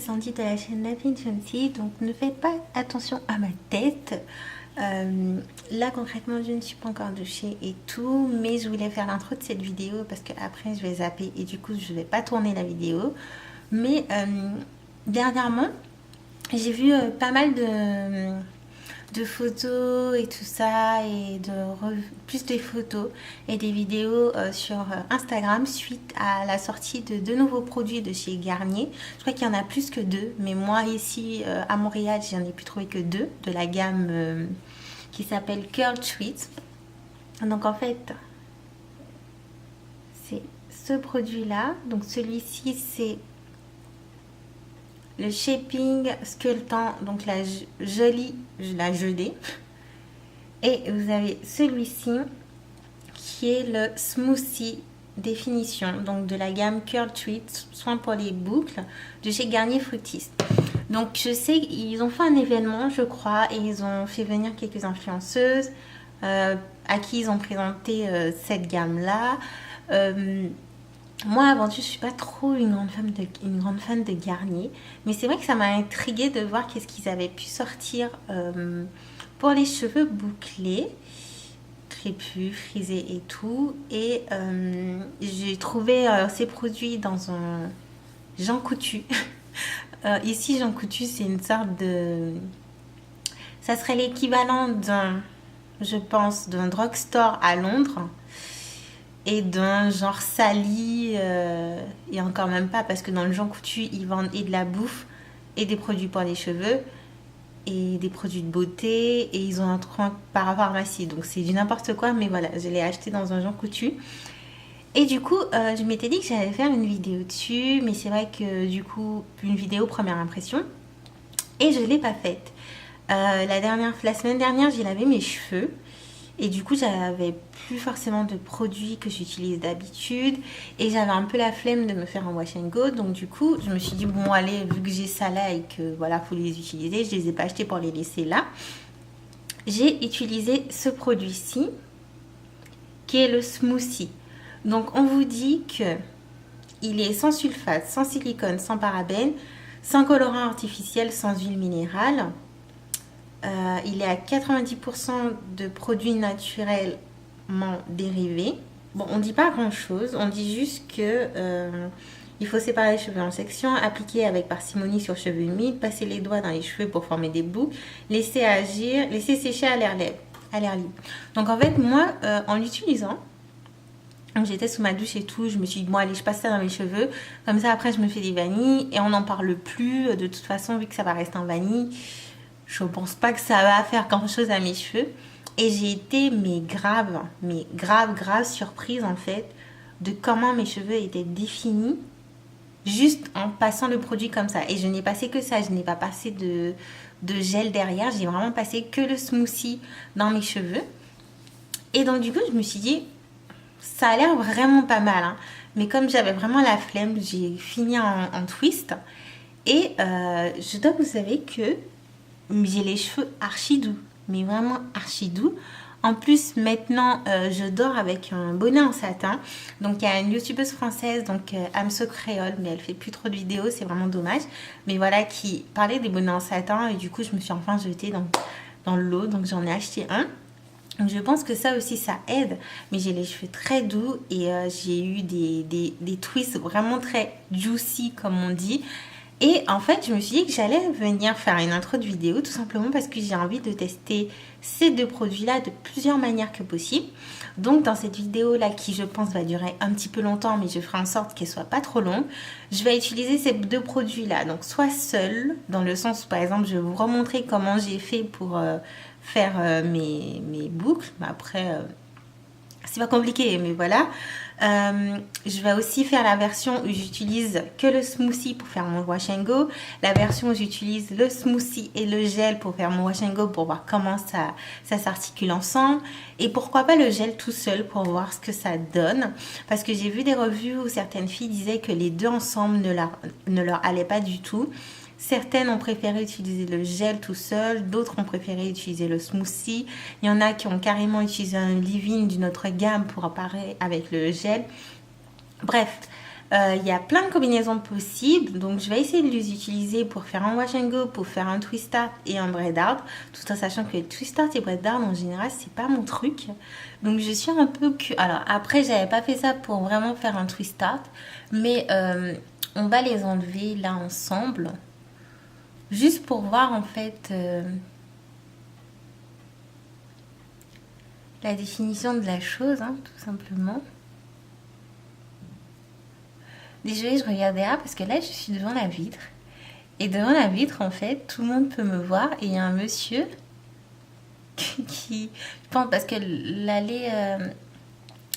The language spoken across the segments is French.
Sandy de la chaîne La Fine Chancy, donc ne faites pas attention à ma tête. Là concrètement je ne suis pas encore douchée et tout, mais je voulais faire l'intro de cette vidéo parce que après je vais zapper et du coup je vais pas tourner la vidéo. Mais dernièrement j'ai vu pas mal de photos et tout ça, et plus des photos et des vidéos sur Instagram suite à la sortie de deux nouveaux produits de chez Garnier. Je crois qu'il y en a plus que deux, mais moi ici à Montréal j'en ai pu trouver que deux de la gamme qui s'appelle Curl Treat. Donc en fait c'est ce produit là, donc celui-ci c'est le Shaping Sculptant, donc la gelée. Et vous avez celui-ci qui est le Smoothie Définition, donc de la gamme Curl Treat, soin pour les boucles, de chez Garnier Fructis. Donc je sais qu'ils ont fait un événement, je crois, et ils ont fait venir quelques influenceuses à qui ils ont présenté cette gamme-là. Moi, avant tout, je suis pas trop une grande fan de Garnier, mais c'est vrai que ça m'a intriguée de voir qu'est-ce qu'ils avaient pu sortir pour les cheveux bouclés, crépus, frisés et tout. Et j'ai trouvé ces produits dans un Jean Coutu. Ici, Jean Coutu, c'est une sorte de... Ça serait l'équivalent je pense, d'un drugstore à Londres. Et d'un genre Sally, et encore même pas, parce que dans le Jean Coutu ils vendent et de la bouffe et des produits pour les cheveux et des produits de beauté, et ils ont un truc parapharmacie, donc c'est du n'importe quoi. Mais voilà, je l'ai acheté dans un Jean Coutu et du coup je m'étais dit que j'allais faire une vidéo dessus, mais c'est vrai que du coup une vidéo première impression, et je l'ai pas faite. La semaine dernière j'ai lavé mes cheveux. Et du coup, j'avais plus forcément de produits que j'utilise d'habitude. Et j'avais un peu la flemme de me faire un wash and go. Donc du coup, je me suis dit, bon allez, vu que j'ai ça là et que voilà, faut les utiliser. Je les ai pas achetés pour les laisser là. J'ai utilisé ce produit-ci, qui est le Smoothie. Donc on vous dit que il est sans sulfate, sans silicone, sans parabènes, sans colorant artificiel, sans huile minérale. Il est à 90% de produits naturellement dérivés. Bon, on dit pas grand chose, on dit juste que il faut séparer les cheveux en sections, appliquer avec parcimonie sur cheveux humides, passer les doigts dans les cheveux pour former des boucles, laisser sécher à l'air libre. Donc en fait, moi, en l'utilisant, j'étais sous ma douche et tout, je me suis dit bon allez, je passe ça dans mes cheveux, comme ça après je me fais des vanilles et on n'en parle plus. De toute façon, vu que ça va rester en vanille, je pense pas que ça va faire grand chose à mes cheveux. Et j'ai été grave surprise en fait de comment mes cheveux étaient définis juste en passant le produit comme ça. Et je n'ai passé que ça, je n'ai pas passé de gel derrière, j'ai vraiment passé que le smoothie dans mes cheveux. Et donc du coup je me suis dit ça a l'air vraiment pas mal, hein. Mais comme j'avais vraiment la flemme, j'ai fini en twist. Et je dois vous savez que j'ai les cheveux archi doux, mais vraiment archi doux. En plus, maintenant, je dors avec un bonnet en satin. Donc, il y a une youtubeuse française, donc Amso Créole, mais elle fait plus trop de vidéos, c'est vraiment dommage. Mais voilà, qui parlait des bonnets en satin, et du coup, je me suis enfin jetée dans le lot, donc j'en ai acheté un. Donc, je pense que ça aussi, ça aide. Mais j'ai les cheveux très doux et j'ai eu des twists vraiment très juicy, comme on dit. Et en fait, je me suis dit que j'allais venir faire une intro de vidéo tout simplement parce que j'ai envie de tester ces deux produits-là de plusieurs manières que possible. Donc dans cette vidéo-là, qui je pense va durer un petit peu longtemps, mais je ferai en sorte qu'elle soit pas trop longue, je vais utiliser ces deux produits-là. Donc soit seuls, dans le sens où par exemple, je vais vous remontrer comment j'ai fait pour faire mes boucles. Après, c'est pas compliqué, mais voilà. Je vais aussi faire la version où j'utilise que le smoothie pour faire mon wash and go, la version où j'utilise le smoothie et le gel pour faire mon wash and go, pour voir comment ça s'articule ensemble, et pourquoi pas le gel tout seul pour voir ce que ça donne, parce que j'ai vu des revues où certaines filles disaient que les deux ensemble ne leur allaient pas du tout. Certaines ont préféré utiliser le gel tout seul, d'autres ont préféré utiliser le smoothie. Il y en a qui ont carrément utilisé un leave-in d'une autre gamme pour apparaître avec le gel. Bref, Il y a plein de combinaisons possibles, donc je vais essayer de les utiliser pour faire un wash and go, pour faire un twist art et un braid art, tout en sachant que twist art et braid art en général c'est pas mon truc. Donc je suis un peu alors après j'avais pas fait ça pour vraiment faire un twist art, mais on va les enlever là ensemble, juste pour voir en fait la définition de la chose, hein, tout simplement. Désolée, je regardais là parce que là, je suis devant la vitre. Et devant la vitre, en fait, tout le monde peut me voir. Et il y a un monsieur qui... Je pense parce que l'allée...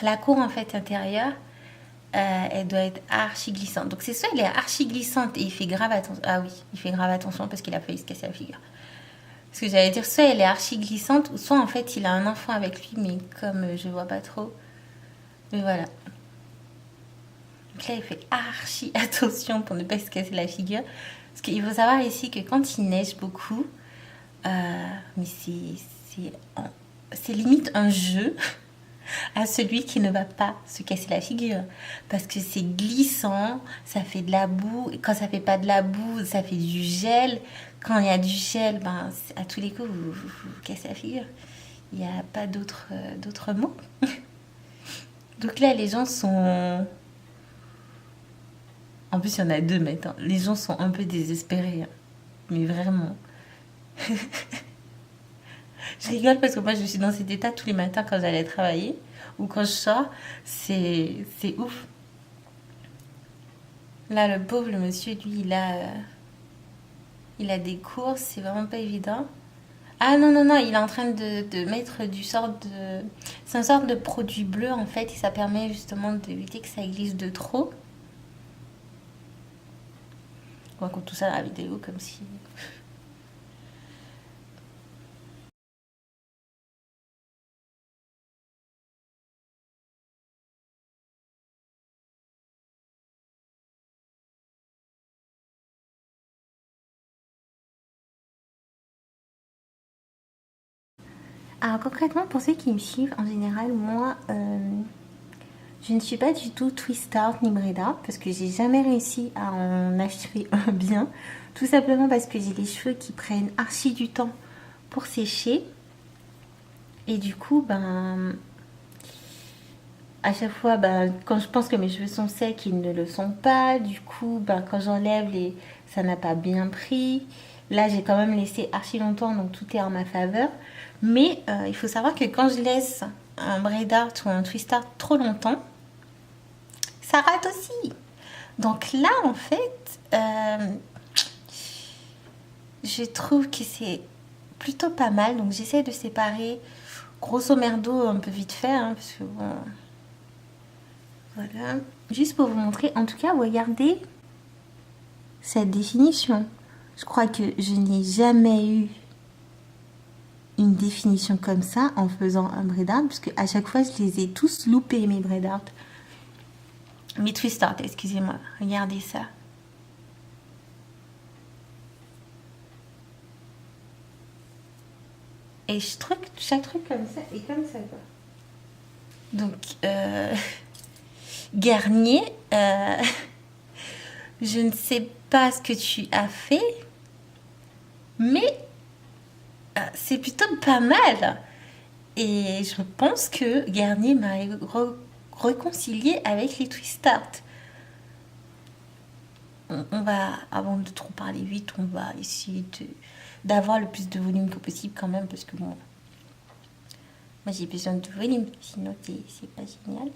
la cour, en fait, intérieure, elle doit être archi glissante. Donc, c'est soit elle est archi glissante et il fait grave attention... Ah oui, il fait grave attention parce qu'il a failli se casser la figure. Parce que j'allais dire, soit elle est archi glissante, ou soit, en fait, il a un enfant avec lui. Mais comme je vois pas trop... Mais voilà. Donc là, il fait archi attention pour ne pas se casser la figure. Parce qu'il faut savoir ici que quand il neige beaucoup, mais c'est limite un jeu à celui qui ne va pas se casser la figure. Parce que c'est glissant, ça fait de la boue. Et quand ça fait pas de la boue, ça fait du gel. Quand il y a du gel, ben, à tous les coups, vous cassez la figure. Il n'y a pas d'autres mots. Donc là, les gens sont... En plus, il y en a deux maintenant. Les gens sont un peu désespérés. Hein. Mais vraiment. Je rigole parce que moi, je suis dans cet état tous les matins quand j'allais travailler. Ou quand je sors. C'est ouf. Là, le pauvre, le monsieur, lui, il a des courses. C'est vraiment pas évident. Ah non, non, non. Il est en train de mettre du sort de... C'est un sort de produit bleu, en fait. Et ça permet justement d'éviter que ça glisse de trop. On raconte tout ça dans la vidéo comme si... Alors concrètement, pour ceux qui me suivent, en général, moi, je ne suis pas du tout twist art ni braid art parce que j'ai jamais réussi à en acheter un bien. Tout simplement parce que j'ai les cheveux qui prennent archi du temps pour sécher. Et du coup, ben, à chaque fois, ben, quand je pense que mes cheveux sont secs, ils ne le sont pas. Du coup, ben, quand j'enlève, ça n'a pas bien pris. Là, j'ai quand même laissé archi longtemps, donc tout est en ma faveur. Mais il faut savoir que quand je laisse un braid art ou un twist art trop longtemps, ça rate aussi. Donc là, en fait, je trouve que c'est plutôt pas mal. Donc j'essaie de séparer grosso merdo un peu vite fait, hein, parce que bon... Voilà. Juste pour vous montrer, en tout cas, regardez cette définition. Je crois que je n'ai jamais eu une définition comme ça en faisant un braid art, parce qu'à chaque fois, je les ai tous loupés, mes braid art. Mes twist art, excusez-moi. Regardez ça. Et chaque truc comme ça est comme ça, quoi. Donc, Garnier, je ne sais pas ce que tu as fait, mais c'est plutôt pas mal. Et je pense que Garnier m'a réconcilié avec les twist art. On va, avant de trop parler vite, on va essayer d'avoir le plus de volume que possible quand même, parce que bon, moi j'ai besoin de volume, sinon c'est pas génial.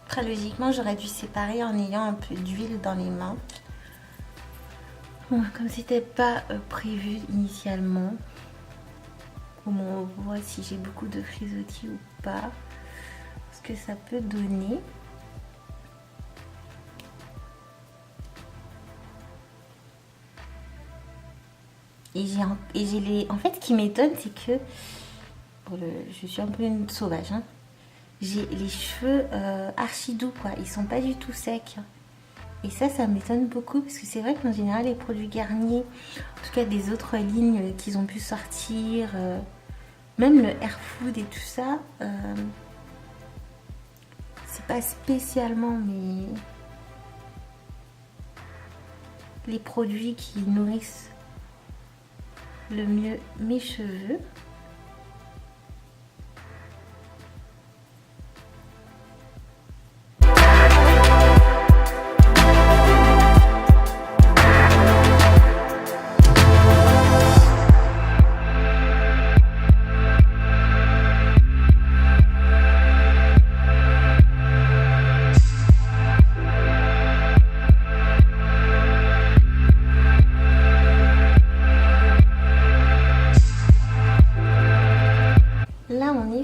Très logiquement, j'aurais dû séparer en ayant un peu d'huile dans les mains. Bon, comme c'était pas prévu initialement, au moins on voit si j'ai beaucoup de frisottis ou pas, ce que ça peut donner. Et j'ai les... En fait, ce qui m'étonne, c'est que... je suis un peu une sauvage, j'ai les cheveux archi doux, quoi. Ils sont pas du tout secs. Et ça m'étonne beaucoup parce que c'est vrai qu'en général, les produits Garnier, en tout cas des autres lignes qu'ils ont pu sortir, même le Air Food et tout ça, c'est pas spécialement les produits qui nourrissent le mieux mes cheveux.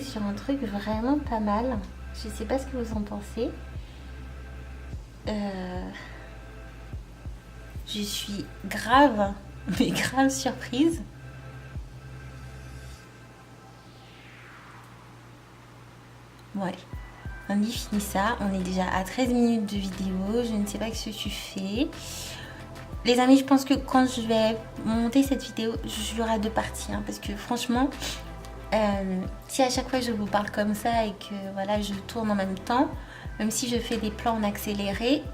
Sur un truc vraiment pas mal. Je sais pas ce que vous en pensez. Je suis grave, mais grave surprise. Bon allez, on y finit ça. On est déjà à 13 minutes de vidéo. Je ne sais pas ce que tu fais. Les amis, je pense que quand je vais monter cette vidéo, il y aura deux parties. Parce que franchement... si à chaque fois je vous parle comme ça et que voilà je tourne en même temps, même si je fais des plans en accéléré,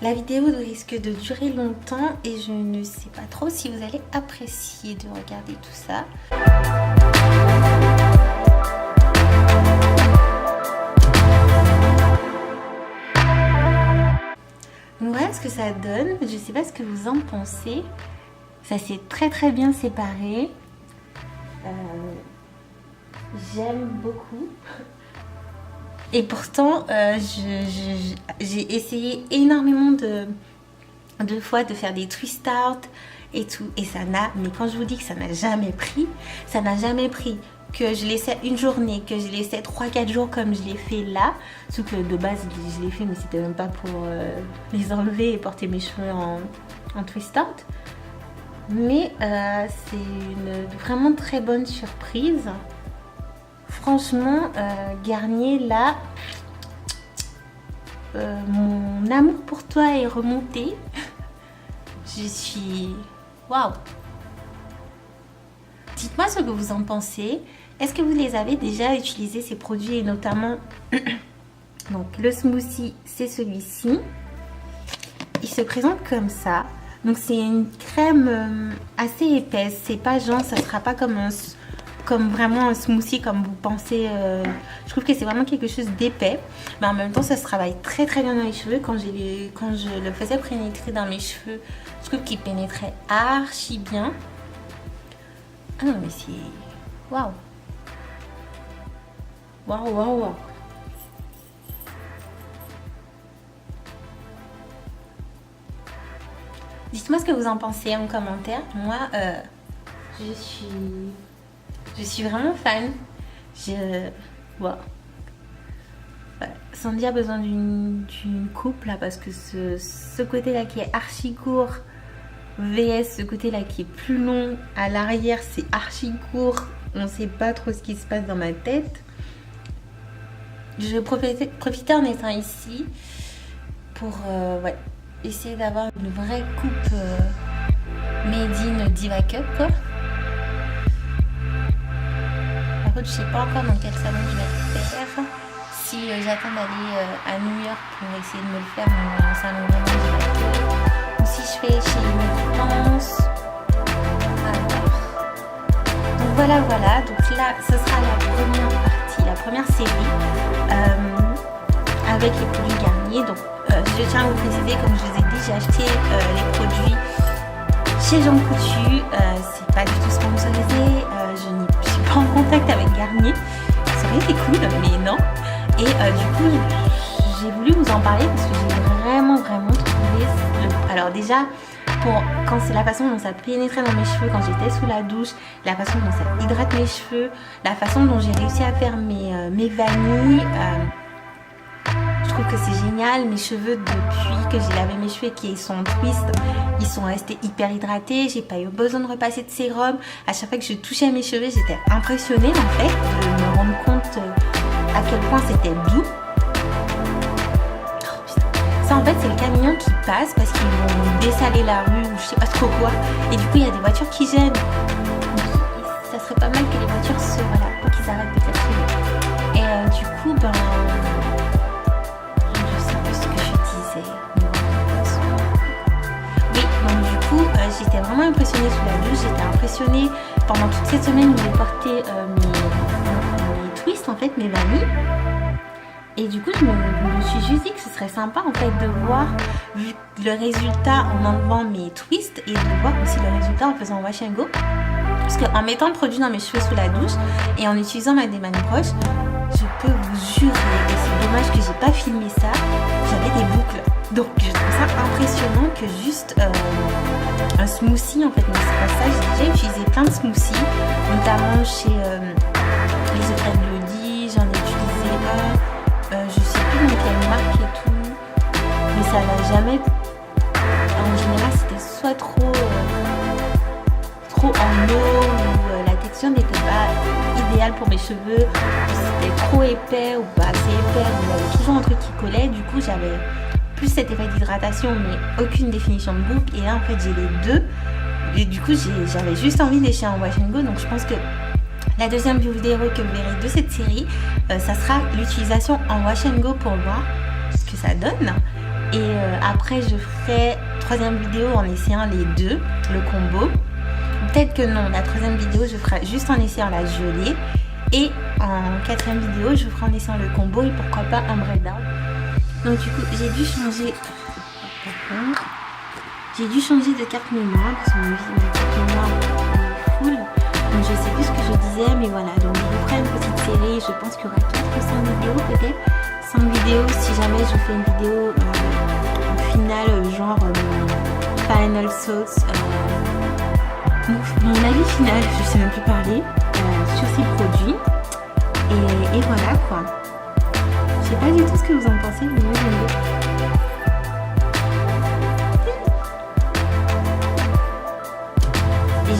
la vidéo risque de durer longtemps et je ne sais pas trop si vous allez apprécier de regarder tout ça. Donc voilà ce que ça donne. Je sais pas ce que vous en pensez. Ça s'est très bien séparé. J'aime beaucoup et pourtant j'ai essayé énormément de fois de faire des twist out et tout et ça n'a, mais quand je vous dis que ça n'a jamais pris que je laissais une journée, que je laissais 3-4 jours comme je l'ai fait là, sauf que de base je l'ai fait mais c'était même pas pour les enlever et porter mes cheveux en twist out. Mais c'est une vraiment très bonne surprise. Franchement, Garnier, là, mon amour pour toi est remonté. Je suis... Waouh! Dites-moi ce que vous en pensez. Est-ce que vous les avez déjà utilisés, ces produits, et notamment... Donc, le smoothie, c'est celui-ci. Il se présente comme ça. Donc c'est une crème assez épaisse, c'est pas genre, ça sera pas comme vraiment un smoothie comme vous pensez. Je trouve que c'est vraiment quelque chose d'épais, mais en même temps ça se travaille très bien dans les cheveux. Quand je le faisais pénétrer dans mes cheveux, je trouve qu'il pénétrait archi bien. Ah non mais c'est... Waouh. Waouh. Dites-moi ce que vous en pensez en commentaire. Moi, je suis vraiment fan. Wow. Voilà. Sandy a besoin d'une coupe là parce que ce côté-là qui est archi court vs ce côté-là qui est plus long à l'arrière, c'est archi court. On ne sait pas trop ce qui se passe dans ma tête. Je vais profiter en étant ici pour essayer d'avoir une vraie coupe made in Diva Cup quoi. Par contre je sais pas encore dans quel salon je vais le faire. Si j'attends d'aller à New York pour essayer de me le faire dans un salon vraiment Diva Cup, ou si je fais chez une France. Donc voilà. Donc là ce sera la première partie, la première série avec les produits Garnier. Donc je tiens à vous préciser, comme je vous ai dit, j'ai acheté les produits chez Jean Coutu. C'est pas du tout sponsorisé. Je suis pas en contact avec Garnier. Ça aurait été cool, mais non. Et du coup, j'ai voulu vous en parler parce que j'ai vraiment trouvé. Alors déjà, quand c'est la façon dont ça pénétrait dans mes cheveux quand j'étais sous la douche, la façon dont ça hydrate mes cheveux, la façon dont j'ai réussi à faire mes vanilles. Je trouve que c'est génial. Mes cheveux, depuis que j'ai lavé mes cheveux et qu'ils sont en twist, ils sont restés hyper hydratés. J'ai pas eu besoin de repasser de sérum. À chaque fois que je touchais mes cheveux, j'étais impressionnée en fait de me rendre compte à quel point c'était doux. Oh, putain. Ça en fait c'est le camion qui passe parce qu'ils vont dessaler la rue ou je sais pas trop quoi. Et du coup, il y a des voitures qui gênent. Donc, ça serait pas mal que les voitures pour qu'ils arrêtent de klaxonner. Et du coup, je sais plus ce que je disais. Oui, donc du coup, j'étais vraiment impressionnée sous la douche. J'étais impressionnée pendant toute cette semaine où j'ai porté mes twists, en fait, mes vanilles. Et du coup, je me suis juste dit que ce serait sympa en fait de voir le résultat en enlevant mes twists et de voir aussi le résultat en faisant wash and go. Parce qu'en mettant le produit dans mes cheveux sous la douche et en utilisant ma démane broche, je peux vous jurer, et c'est dommage que j'ai pas filmé ça, j'avais des boucles. Donc je trouve ça impressionnant que juste un smoothie en fait, mais c'est pas ça, j'ai déjà utilisé plein de smoothies, notamment chez les secrets de Lodi, j'en ai utilisé un. Je sais plus dans quelle marque et tout, mais ça n'a jamais. En général, c'était soit trop en eau ou la texture n'était pas idéale pour mes cheveux, c'était trop épais ou pas assez épais, il y avait toujours un truc qui collait. Du coup, j'avais plus cet effet d'hydratation, mais aucune définition de boucle. Et là, en fait, j'ai les deux. Et du coup, j'avais juste envie de lécher en wash and go, donc je pense que la deuxième vidéo que vous verrez de cette série, ça sera l'utilisation en wash and go pour voir ce que ça donne. Et après, je ferai troisième vidéo en essayant les deux, le combo. Peut-être que non, la troisième vidéo, je ferai juste en essayant la gelée. Et en quatrième vidéo, je ferai en essayant le combo et pourquoi pas un breakdown. Donc du coup, j'ai dû changer de carte mémoire parce que ma carte mémoire est full. Donc je sais plus ce que je disais, mais voilà, donc je vous ferai une petite série, je pense qu'il y aura 4 ou 5 vidéos peut-être, 5 vidéos si jamais je fais une vidéo finale, genre final thoughts, mon avis final, je sais même plus parler, sur ces produits, et voilà quoi. Je sais pas du tout ce que vous en pensez, mais moi j'aime bien.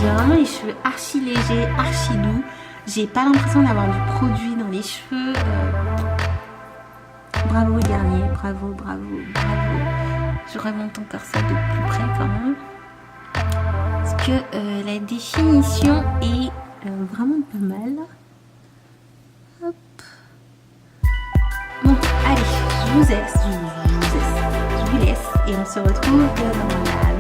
J'ai vraiment les cheveux archi légers, archi doux. J'ai pas l'impression d'avoir du produit dans les cheveux. Bravo Garnier, bravo. Je remonte encore ça de plus près quand même. Parce que la définition est vraiment pas mal. Hop. Bon, allez, je vous laisse et on se retrouve dans la